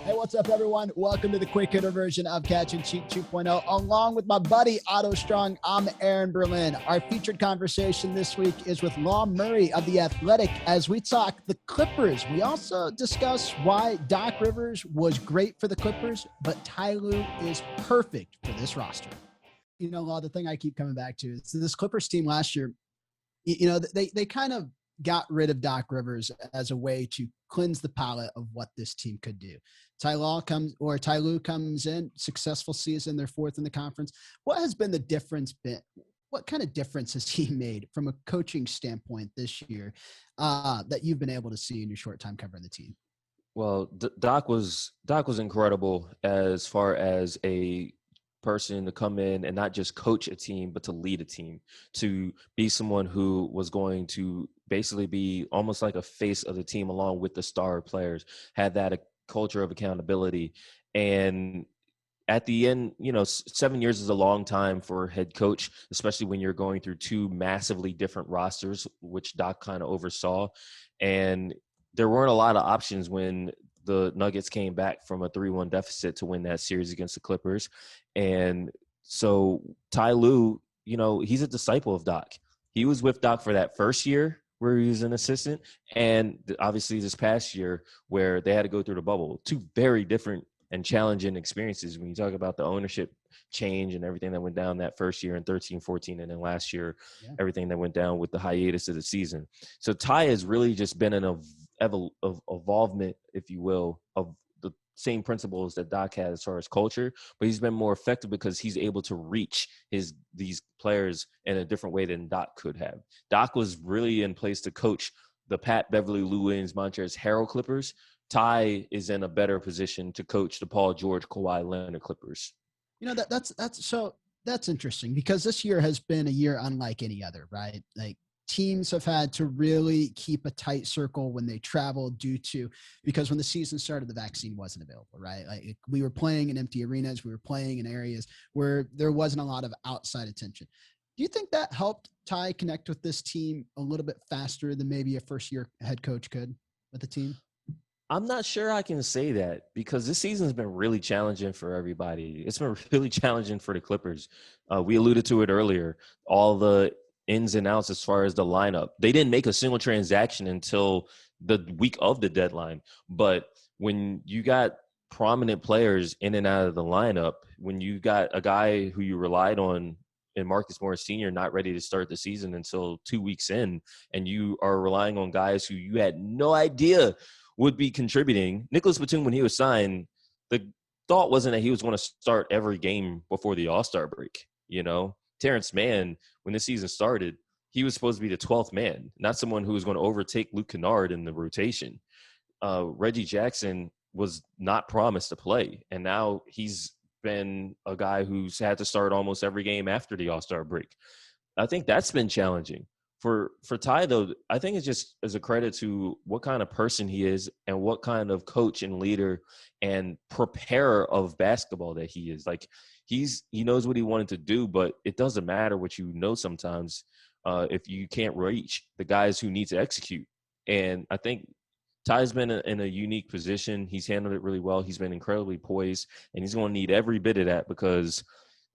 Hey, what's up, everyone? Welcome to the quick hitter version of Catch and Shoot 2.0. Along with my buddy Otto Strong, I'm Aaron Berlin. Our featured conversation this week is with Law Murray of The Athletic as we talk the Clippers. We also discuss why Doc Rivers was great for the Clippers, but Ty Lue is perfect for this roster. You know, Law, the thing I keep coming back to is this Clippers team last year, they kind of got rid of Doc Rivers as a way to cleanse the palate of what this team could do. Ty Lue comes in, successful season, they're fourth in the conference. What has been the difference been? What kind of difference has he made from a coaching standpoint this year that you've been able to see in your short time covering the team? Well, Doc was incredible as far as a person to come in and not just coach a team, but to lead a team, to be someone who was going to basically be almost like a face of the team along with the star players, had that culture of accountability. And at the end, 7 years is a long time for a head coach, especially when you're going through two massively different rosters, which Doc kind of oversaw. And there weren't a lot of options when the Nuggets came back from a 3-1 deficit to win that series against the Clippers. And so Ty Lue, he's a disciple of Doc. He was with Doc for that first year where he was an assistant, and obviously this past year where they had to go through the bubble. Two very different and challenging experiences when you talk about the ownership change and everything that went down that first year in 13-14, and then last year, everything that went down with the hiatus of the season. So Ty has really just been an evolvement, if you will, of the same principles that Doc had as far as culture, but he's been more effective because he's able to reach these players in a different way than Doc could have. Doc was really in place to coach the Pat Beverly, Lou Williams, Montrezl Harrell Clippers. Ty is in a better position to coach the Paul George, Kawhi Leonard Clippers. That's interesting because this year has been a year unlike any other, right? Like, teams have had to really keep a tight circle when they travel because when the season started, the vaccine wasn't available, right? Like, we were playing in empty arenas. We were playing in areas where there wasn't a lot of outside attention. Do you think that helped Ty connect with this team a little bit faster than maybe a first-year head coach could with the team? I'm not sure I can say that because this season has been really challenging for everybody. It's been really challenging for the Clippers. We alluded to it earlier. All the ins and outs as far as the lineup. They didn't make a single transaction until the week of the deadline. But when you got prominent players in and out of the lineup, when you got a guy who you relied on in Marcus Morris Sr. not ready to start the season until 2 weeks in, and you are relying on guys who you had no idea would be contributing. Nicholas Batum, when he was signed, the thought wasn't that he was going to start every game before the All-Star break, Terrence Mann, when the season started, he was supposed to be the 12th man, not someone who was going to overtake Luke Kennard in the rotation. Reggie Jackson was not promised to play, and now he's been a guy who's had to start almost every game after the All-Star break. I think that's been challenging. For Ty, though, I think it's just as a credit to what kind of person he is and what kind of coach and leader and preparer of basketball that he is. Like, he knows what he wanted to do, but it doesn't matter what sometimes if you can't reach the guys who need to execute. And I think Ty's been in a unique position. He's handled it really well. He's been incredibly poised, and he's going to need every bit of that because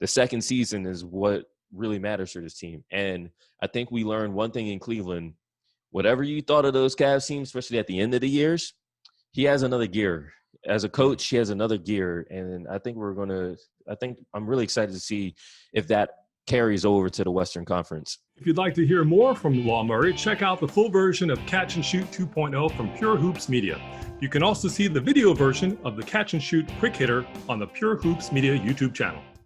the second season is what really matters for this team. And I think we learned one thing in Cleveland: whatever you thought of those Cavs teams, especially at the end of the years, he has another gear. As a coach, he has another gear. And I think I'm really excited to see if that carries over to the Western Conference. If you'd like to hear more from Law Murray, check out the full version of Catch and Shoot 2.0 from Pure Hoops Media. You can also see the video version of the Catch and Shoot Quick Hitter on the Pure Hoops Media YouTube channel.